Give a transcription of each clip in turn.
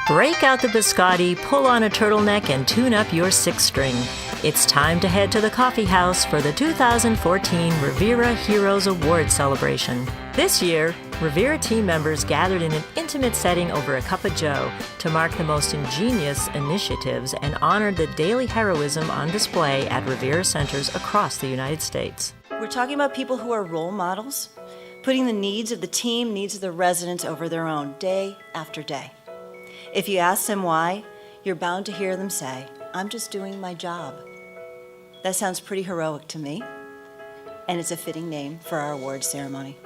Break out the biscotti, pull on a turtleneck, and tune up your sixth string. It's time to head to the coffee house for the 2014 Revera Heroes Award celebration. This year, Revera team members gathered in an intimate setting over a cup of joe to mark the most ingenious initiatives and honor the daily heroism on display at Revera centers across the United States. We're talking about people who are role models, putting the needs of the team, needs of the residents over their own, day after day. If you ask them why, you're bound to hear them say, "I'm just doing my job." That sounds pretty heroic to me, and it's a fitting name for our awards ceremony.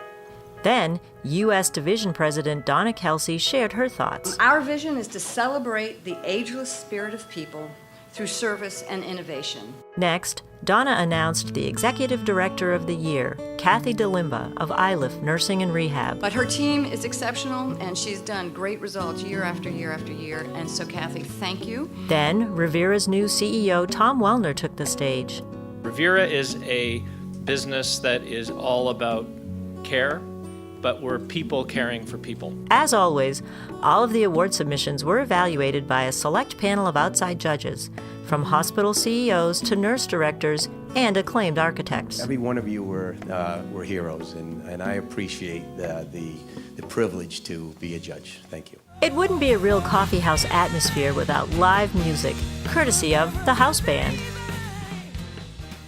Then, U.S. Division President Donna Kelsey shared her thoughts. Our vision is to celebrate the ageless spirit of people through service and innovation. Next, Donna announced the Executive Director of the Year, Kathy DeLimba of ILIF Nursing and Rehab. But her team is exceptional, and she's done great results year after year after year. And so, Kathy, thank you. Then, Revera's new CEO, Tom Wellner, took the stage. Revera is a business that is all about care, but we're people caring for people. As always, all of the award submissions were evaluated by a select panel of outside judges, from hospital CEOs to nurse directors and acclaimed architects. Every one of you were heroes, and I appreciate the privilege to be a judge. Thank you. It wouldn't be a real coffee house atmosphere without live music, courtesy of the house band.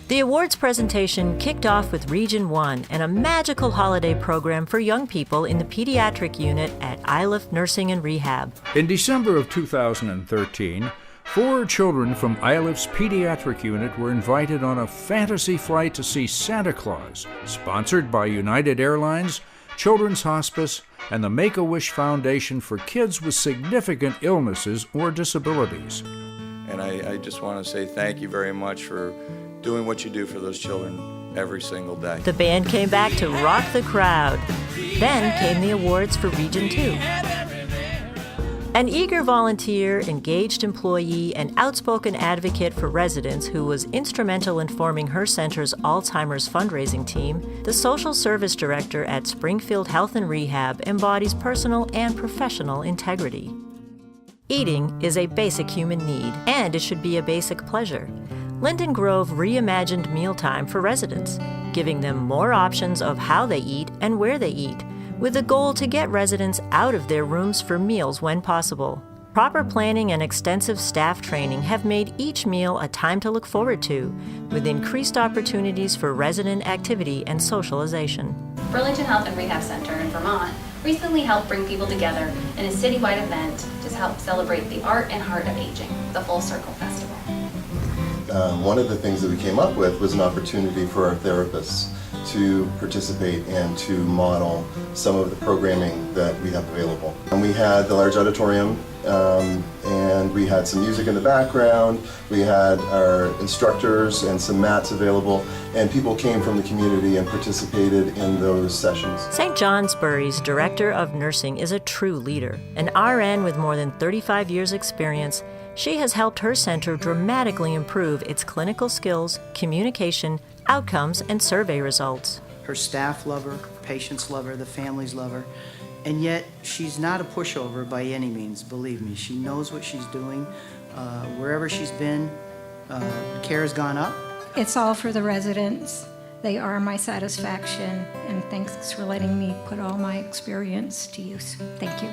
The awards presentation kicked off with Region 1 and a magical holiday program for young people in the pediatric unit at ILIF Nursing and Rehab. In December of 2013, 4 children from ILIF's pediatric unit were invited on a fantasy flight to see Santa Claus, sponsored by United Airlines, Children's Hospice, and the Make-A-Wish Foundation for kids with significant illnesses or disabilities. And I just want to say thank you very much for doing what you do for those children every single day. The band came back to rock the crowd. Then came the awards for Region 2. An eager volunteer, engaged employee, and outspoken advocate for residents who was instrumental in forming her center's Alzheimer's fundraising team, the social service director at Springfield Health and Rehab embodies personal and professional integrity. Eating is a basic human need, and it should be a basic pleasure. Linden Grove reimagined mealtime for residents, giving them more options of how they eat and where they eat, with the goal to get residents out of their rooms for meals when possible. Proper planning and extensive staff training have made each meal a time to look forward to, with increased opportunities for resident activity and socialization. Burlington Health and Rehab Center in Vermont recently helped bring people together in a citywide event to help celebrate the art and heart of aging, the Full Circle Festival. One of the things that we came up with was an opportunity for our therapists to participate and to model some of the programming that we have available. And we had the large auditorium, and we had some music in the background, we had our instructors and some mats available, and people came from the community and participated in those sessions. St. Johnsbury's Director of Nursing is a true leader. An RN with more than 35 years' experience, she has helped her center dramatically improve its clinical skills, communication, outcomes, and survey results. Her staff love her, patients love her, the families love her, and yet she's not a pushover by any means, believe me. She knows what she's doing. Wherever she's been, care has gone up. It's all for the residents. They are my satisfaction, and thanks for letting me put all my experience to use. Thank you.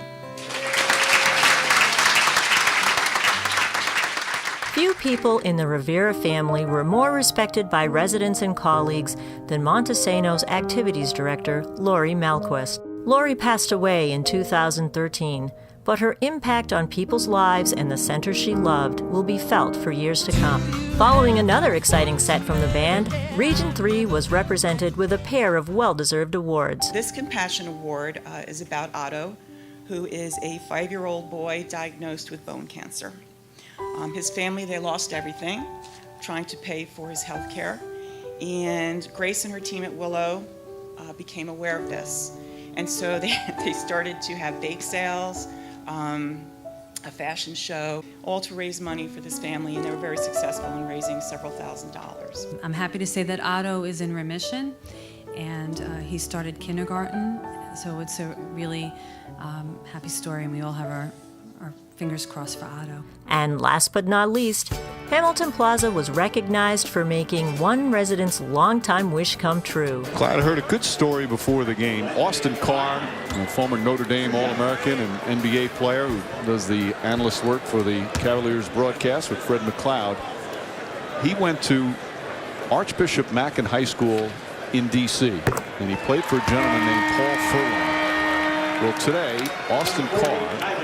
Few people in the Revera family were more respected by residents and colleagues than Montesano's activities director, Lori Malquist. Lori passed away in 2013, but her impact on people's lives and the center she loved will be felt for years to come. Following another exciting set from the band, Region 3 was represented with a pair of well-deserved awards. This Compassion Award is about Otto, who is a 5-year-old boy diagnosed with bone cancer. His family, they lost everything trying to pay for his health care, and Grace and her team at Willow became aware of this. And so they started to have bake sales, a fashion show, all to raise money for this family, and they were very successful in raising several $1,000s. I'm happy to say that Otto is in remission, and he started kindergarten, so it's a really happy story, and we all have our our fingers crossed for Otto. And last but not least, Hamilton Plaza was recognized for making one resident's longtime wish come true. Glad I heard a good story before the game. Austin Carr, a former Notre Dame All-American and NBA player who does the analyst work for the Cavaliers broadcast with Fred McLeod. He went to Archbishop Mackin High School in D.C. and he played for a gentleman named Paul Furlong. Well, today, Austin Carr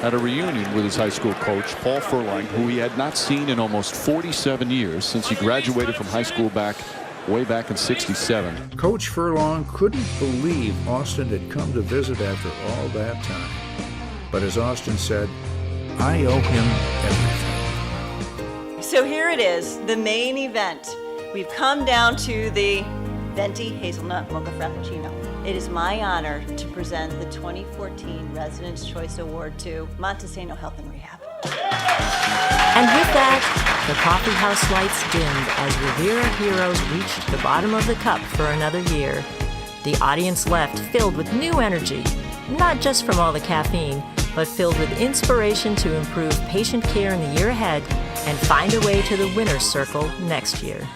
had a reunion with his high school coach, Paul Furlong, who he had not seen in almost 47 years since he graduated from high school way back in '67. Coach Furlong couldn't believe Austin had come to visit after all that time. But as Austin said, I owe him everything. So here it is, the main event. We've come down to the Venti Hazelnut Mocha Frappuccino. It is my honor to present the 2014 Residents' Choice Award to Montesano Health and Rehab. And with that, the coffee house lights dimmed as Revera Heroes reached the bottom of the cup for another year. The audience left filled with new energy, not just from all the caffeine, but filled with inspiration to improve patient care in the year ahead and find a way to the winner's circle next year.